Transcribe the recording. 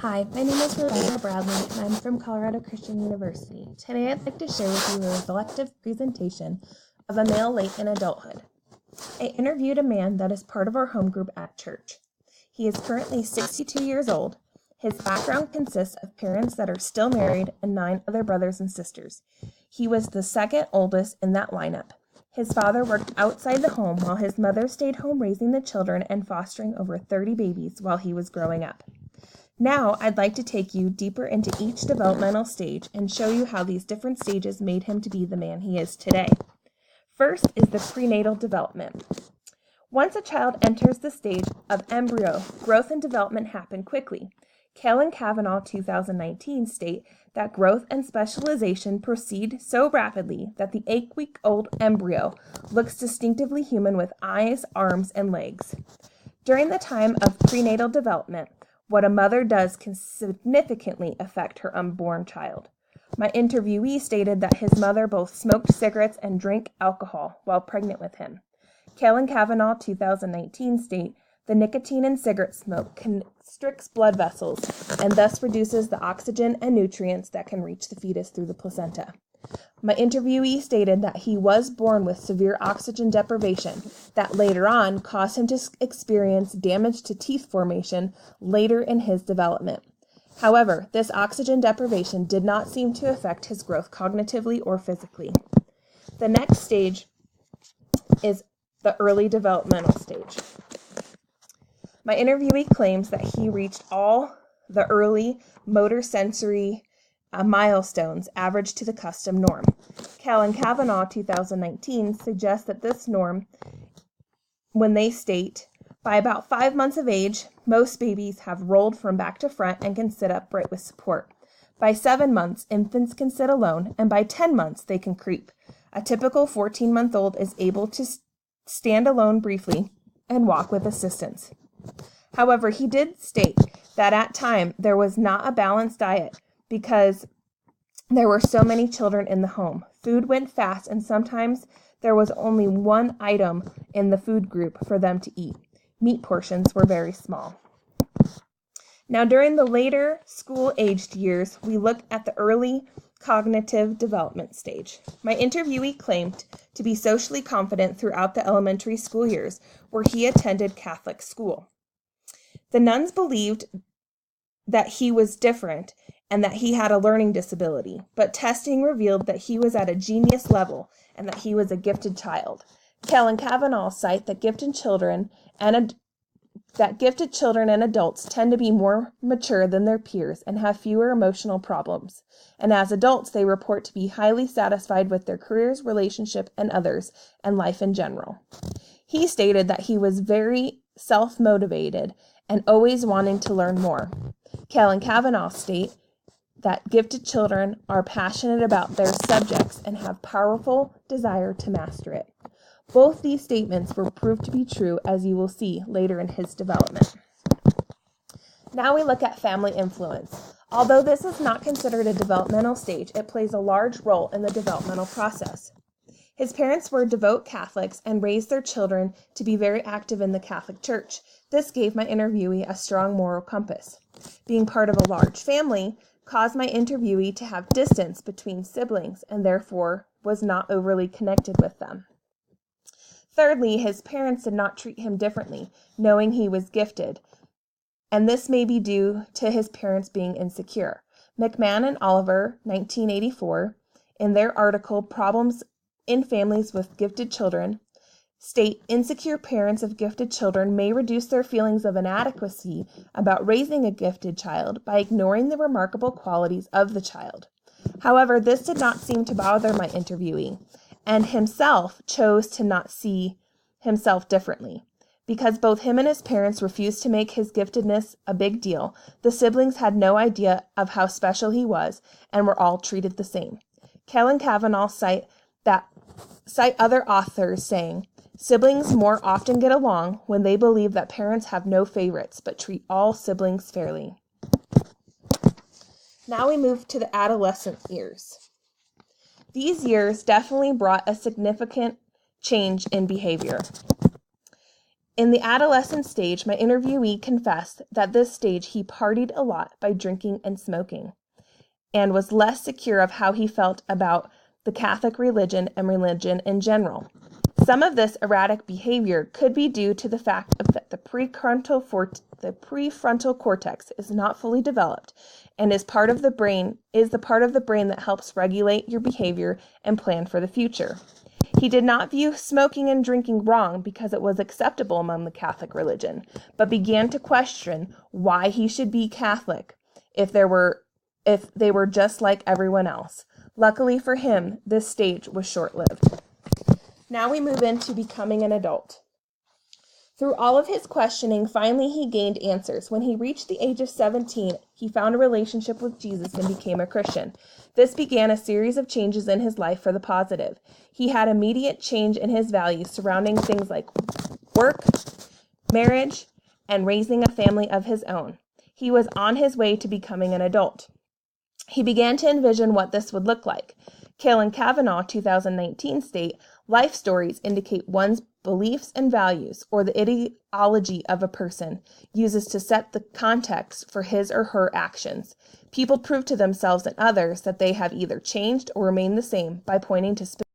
Hi, my name is Rebecca Bradley, and I'm from Colorado Christian University. Today I'd like to share with you a reflective presentation of a male late in adulthood. I interviewed a man that is part of our home group at church. He is currently 62 years old. His background consists of parents that are still married and 9 other brothers and sisters. He was the second oldest in that lineup. His father worked outside the home while his mother stayed home raising the children and fostering over 30 babies while he was growing up. Now, I'd like to take you deeper into each developmental stage and show you how these different stages made him to be the man he is today. First is the prenatal development. Once a child enters the stage of embryo, growth and development happen quickly. Kell and Kavanaugh 2019 state that growth and specialization proceed so rapidly that the 8-week-old embryo looks distinctively human with eyes, arms, and legs. During the time of prenatal development, what a mother does can significantly affect her unborn child. My interviewee stated that his mother both smoked cigarettes and drank alcohol while pregnant with him. Kell and Kavanaugh 2019 state the nicotine in cigarette smoke constricts blood vessels and thus reduces the oxygen and nutrients that can reach the fetus through the placenta. My interviewee stated that he was born with severe oxygen deprivation that later on caused him to experience damage to teeth formation later in his development. However, this oxygen deprivation did not seem to affect his growth cognitively or physically. The next stage is the early developmental stage. My interviewee claims that he reached all the early motor sensory milestones averaged to the custom norm. Kell and Kavanaugh 2019 suggests that this norm, when they state, by about 5 months of age, most babies have rolled from back to front and can sit upright with support. By 7 months, infants can sit alone, and by 10 months, they can creep. A typical 14-month-old is able to stand alone briefly and walk with assistance. However, he did state that at time there was not a balanced diet because there were so many children in the home. Food went fast, and sometimes there was only one item in the food group for them to eat. Meat portions were very small. Now, during the later school-aged years, we look at the early cognitive development stage. My interviewee claimed to be socially confident throughout the elementary school years, where he attended Catholic school. The nuns believed that he was different and that he had a learning disability, but testing revealed that he was at a genius level and that he was a gifted child. Kell and Kavanaugh cite that gifted children and adults tend to be more mature than their peers and have fewer emotional problems. And as adults, they report to be highly satisfied with their careers, relationship, and others, and life in general. He stated that he was very self-motivated and always wanting to learn more. Kell and Kavanaugh state that gifted children are passionate about their subjects and have powerful desire to master it. Both these statements were proved to be true, as you will see later in his development. Now we look at family influence. Although this is not considered a developmental stage, it plays a large role in the developmental process. His parents were devout Catholics and raised their children to be very active in the Catholic Church. This gave my interviewee a strong moral compass. Being part of a large family caused my interviewee to have distance between siblings and therefore was not overly connected with them. Thirdly, his parents did not treat him differently, knowing he was gifted, and this may be due to his parents being insecure. McMahon and Oliver, 1984, in their article, Problems in Families with Gifted Children, state insecure parents of gifted children may reduce their feelings of inadequacy about raising a gifted child by ignoring the remarkable qualities of the child. However, this did not seem to bother my interviewee, and himself chose to not see himself differently. Because both him and his parents refused to make his giftedness a big deal, the siblings had no idea of how special he was and were all treated the same. Kell and Kavanaugh cite other authors saying, siblings more often get along when they believe that parents have no favorites but treat all siblings fairly. Now we move to the adolescent years. These years definitely brought a significant change in behavior. In the adolescent stage, my interviewee confessed that this stage he partied a lot by drinking and smoking, and was less secure of how he felt about the Catholic religion and religion in general. Some of this erratic behavior could be due to the fact that the prefrontal cortex is not fully developed and is the part of the brain that helps regulate your behavior and plan for the future. He did not view smoking and drinking wrong because it was acceptable among the Catholic religion, but began to question why he should be Catholic if they were just like everyone else. Luckily for him, this stage was short-lived. Now we move into becoming an adult. Through all of his questioning, finally he gained answers. When he reached the age of 17, he found a relationship with Jesus and became a Christian. This began a series of changes in his life for the positive. He had immediate change in his values surrounding things like work, marriage, and raising a family of his own. He was on his way to becoming an adult. He began to envision what this would look like. Kalen Kavanaugh, 2019, state, life stories indicate one's beliefs and values, or the ideology of a person, uses to set the context for his or her actions. People prove to themselves and others that they have either changed or remained the same by pointing to specific